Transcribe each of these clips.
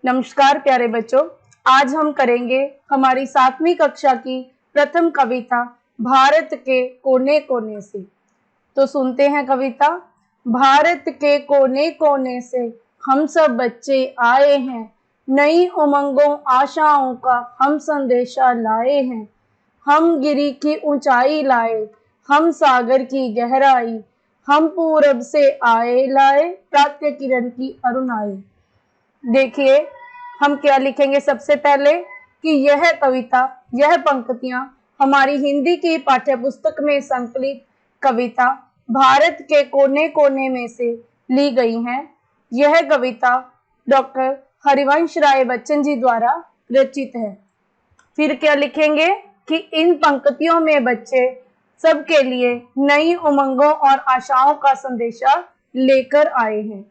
नमस्कार प्यारे बच्चों, आज हम करेंगे हमारी 7वीं कक्षा की प्रथम कविता भारत के कोने कोने से। तो सुनते हैं कविता। भारत के कोने कोने से हम सब बच्चे आए हैं, नई उमंगों आशाओं का हम संदेशा लाए हैं। हम गिरी की ऊंचाई लाए, हम सागर की गहराई, हम पूरब से आए लाए प्रातः किरण की अरुणाई। देखिए हम क्या लिखेंगे। सबसे पहले कि यह कविता, यह पंक्तियां हमारी हिंदी की पाठ्य पुस्तक में संकलित कविता भारत के कोने कोने में से ली गई हैं। यह कविता डॉक्टर हरिवंश राय बच्चन जी द्वारा रचित है। फिर क्या लिखेंगे कि इन पंक्तियों में बच्चे सबके लिए नई उमंगों और आशाओं का संदेशा लेकर आए हैं।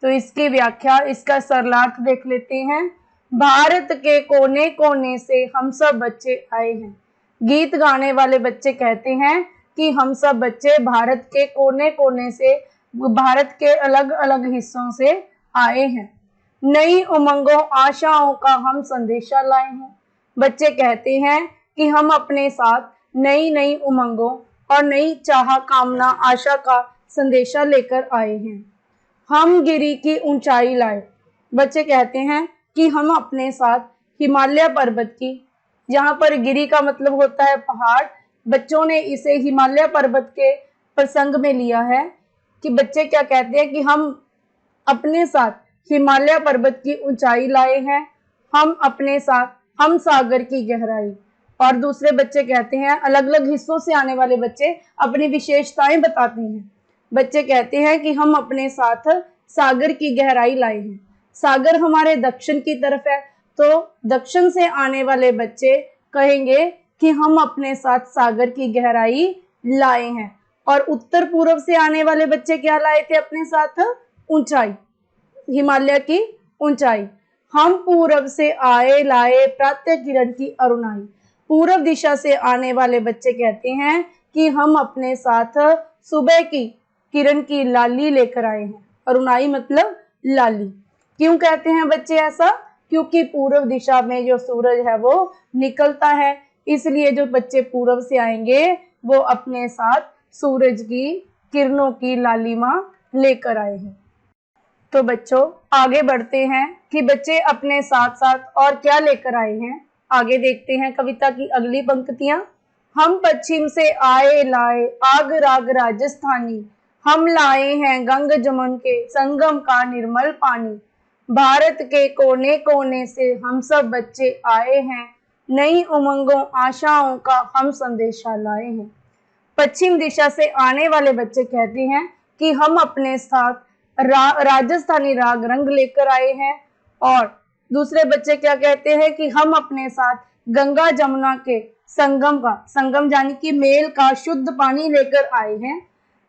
तो इसकी व्याख्या, इसका सरलार्थ देख लेते हैं। भारत के कोने कोने से हम सब बच्चे आए हैं। गीत गाने वाले बच्चे कहते हैं कि हम सब बच्चे भारत के कोने कोने से, भारत के अलग अलग हिस्सों से आए हैं। नई उमंगों आशाओं का हम संदेशा लाए हैं। बच्चे कहते हैं कि हम अपने साथ नई नई उमंगों और नई चाह, कामना, आशा का संदेशा लेकर आए हैं। हम गिरी की ऊंचाई लाए। बच्चे कहते हैं कि हम अपने साथ हिमालय पर्वत की, यहाँ पर गिरी का मतलब होता है पहाड़, बच्चों ने इसे हिमालय पर्वत के प्रसंग में लिया है कि बच्चे क्या कहते हैं कि हम अपने साथ हिमालय पर्वत की ऊंचाई लाए हैं, हम अपने साथ हम सागर की गहराई। और दूसरे बच्चे कहते हैं, अलग अलग हिस्सों से आने वाले बच्चे अपनी विशेषताएं बताते हैं। बच्चे कहते हैं कि हम अपने साथ सागर की गहराई लाए हैं। सागर हमारे दक्षिण की तरफ है, तो दक्षिण से आने वाले बच्चे कहेंगे कि हम अपने साथ सागर की गहराई लाए हैं। और उत्तर पूर्व से आने वाले बच्चे क्या लाए थे अपने साथ? ऊंचाई, हिमालय की ऊंचाई। हम पूरब से आए लाए प्रातः किरण की अरुणाई। पूरब दिशा से आने वाले बच्चे कहते हैं कि हम अपने साथ सुबह की किरण की लाली लेकर आए हैं। अरुणाई मतलब लाली। क्यों कहते हैं बच्चे ऐसा? क्योंकि पूर्व दिशा में जो सूरज है वो निकलता है, इसलिए जो बच्चे पूर्व से आएंगे वो अपने साथ सूरज की किरणों की लालिमा लेकर आए हैं। तो बच्चों आगे बढ़ते हैं कि बच्चे अपने साथ साथ और क्या लेकर आए हैं। आगे देखते हैं कविता की अगली पंक्तियां। हम पश्चिम से आए लाए आग राग राजस्थानी, हम लाए हैं गंग जमुन के संगम का निर्मल पानी। भारत के कोने कोने से हम सब बच्चे आए हैं, नई उमंगों आशाओं का हम संदेशा लाए हैं। पश्चिम दिशा से आने वाले बच्चे कहते हैं कि हम अपने साथ राजस्थानी राग रंग लेकर आए हैं। और दूसरे बच्चे क्या कहते हैं कि हम अपने साथ गंगा जमुना के संगम का, संगम यानी कि मेल का शुद्ध पानी लेकर आए हैं।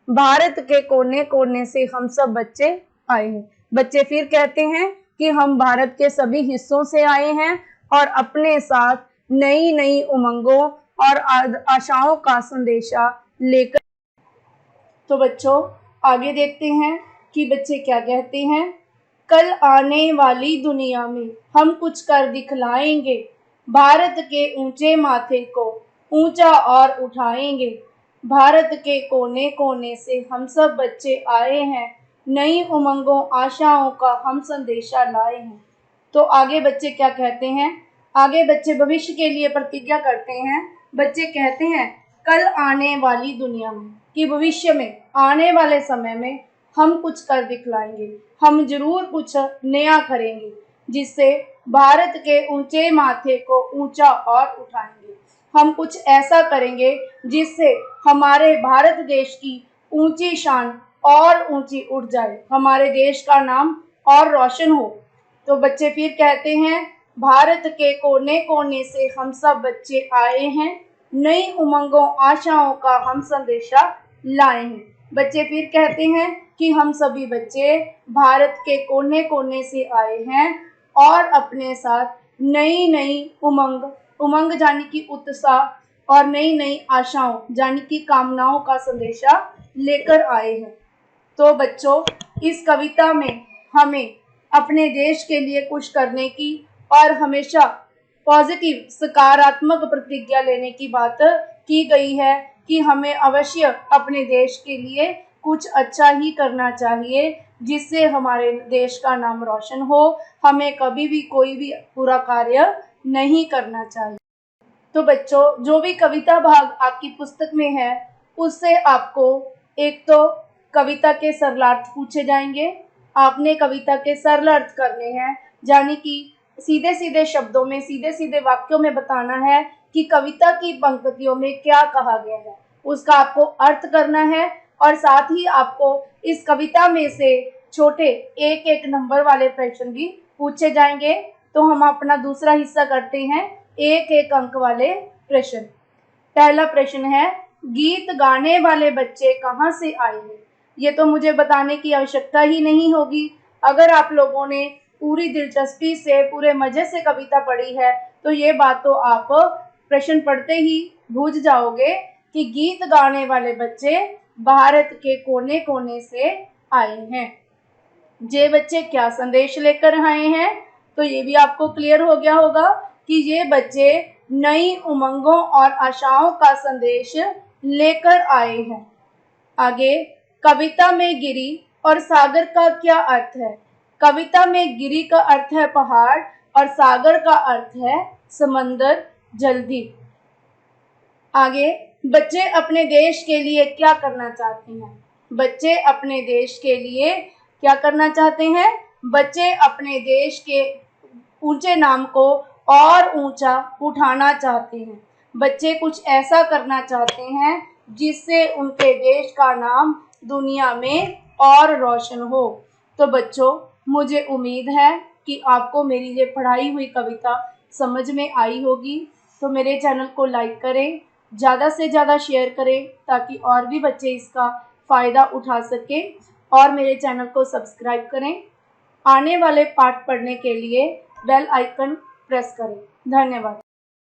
भारत के कोने कोने से हम सब बच्चे आए हैं। बच्चे फिर कहते हैं कि हम भारत के सभी हिस्सों से आए हैं और अपने साथ नई नई उमंगों और आशाओं का संदेशा लेकर। तो बच्चों आगे देखते हैं कि बच्चे क्या कहते हैं। कल आने वाली दुनिया में हम कुछ कर दिखलाएंगे, भारत के ऊंचे माथे को ऊंचा और उठाएंगे। भारत के कोने कोने से हम सब बच्चे आए हैं, नई उमंगों आशाओं का हम संदेशा लाए हैं। तो आगे बच्चे क्या कहते हैं? आगे बच्चे भविष्य के लिए प्रतिज्ञा करते हैं। बच्चे कहते हैं कल आने वाली दुनिया में, कि भविष्य में आने वाले समय में हम कुछ कर दिखलाएंगे, हम जरूर कुछ नया करेंगे जिससे भारत के ऊंचे माथे को ऊंचा और उठाएंगे। हम कुछ ऐसा करेंगे जिससे हमारे भारत देश की ऊंची शान और ऊंची उठ जाए, हमारे देश का नाम और रोशन हो। तो बच्चे फिर कहते हैं भारत के कोने कोने से हम सब बच्चे आए हैं, नई उमंगों आशाओं का हम संदेशा लाए हैं। बच्चे फिर कहते हैं कि हम सभी बच्चे भारत के कोने कोने से आए हैं और अपने साथ नई नई उमंग यानी कि उत्साह और नई नई आशाओं यानी कि कामनाओं का संदेशा लेकर आए हैं। तो बच्चों इस कविता में हमें अपने देश के लिए कुछ करने की और हमेशा पॉजिटिव सकारात्मक प्रतिज्ञा लेने की बात की गई है कि हमें अवश्य अपने देश के लिए कुछ अच्छा ही करना चाहिए, जिससे हमारे देश का नाम रोशन हो। हमें कभी भी कोई भी बुरा कार्य नहीं करना चाहिए। तो बच्चों, जो भी कविता भाग आपकी पुस्तक में है उससे आपको एक तो कविता के सरलार्थ पूछे जाएंगे। आपने कविता के सरल अर्थ करने हैं, यानी कि सीधे सीधे शब्दों में, सीधे सीधे वाक्यों में बताना है कि कविता की पंक्तियों में क्या कहा गया है, उसका आपको अर्थ करना है। और साथ ही आपको इस कविता में से छोटे एक एक नंबर वाले प्रश्न भी पूछे जाएंगे। तो हम अपना दूसरा हिस्सा करते हैं, एक एक अंक वाले प्रश्न। पहला प्रश्न है, गीत गाने वाले बच्चे कहाँ से आए हैं? ये तो मुझे बताने की आवश्यकता ही नहीं होगी। अगर आप लोगों ने पूरी दिलचस्पी से, पूरे मजे से कविता पढ़ी है तो ये बात तो आप प्रश्न पढ़ते ही भूल जाओगे कि गीत गाने वाले बच्चे भारत के कोने कोने से आए हैं। ये बच्चे क्या संदेश लेकर आए हैं? तो ये भी आपको क्लियर हो गया होगा कि ये बच्चे नई उमंगों और आशाओं का संदेश लेकर आए हैं। आगे, कविता में गिरी और सागर का क्या अर्थ है? कविता में गिरी का अर्थ है पहाड़ और सागर का अर्थ है समंदर, जल्दी। आगे, बच्चे अपने देश के लिए क्या करना चाहते हैं? बच्चे अपने देश के लिए क्या करना चाहते हैं? बच्चे अपने देश के ऊंचे नाम को और ऊंचा उठाना चाहते हैं। बच्चे कुछ ऐसा करना चाहते हैं जिससे उनके देश का नाम दुनिया में और रोशन हो। तो बच्चों, मुझे उम्मीद है कि आपको मेरी ये पढ़ाई हुई कविता समझ में आई होगी। तो मेरे चैनल को लाइक करें, ज़्यादा से ज़्यादा शेयर करें ताकि और भी बच्चे इसका फ़ायदा उठा सकें, और मेरे चैनल को सब्सक्राइब करें। आने वाले पाठ पढ़ने के लिए बेल आइकन प्रेस करें। धन्यवाद।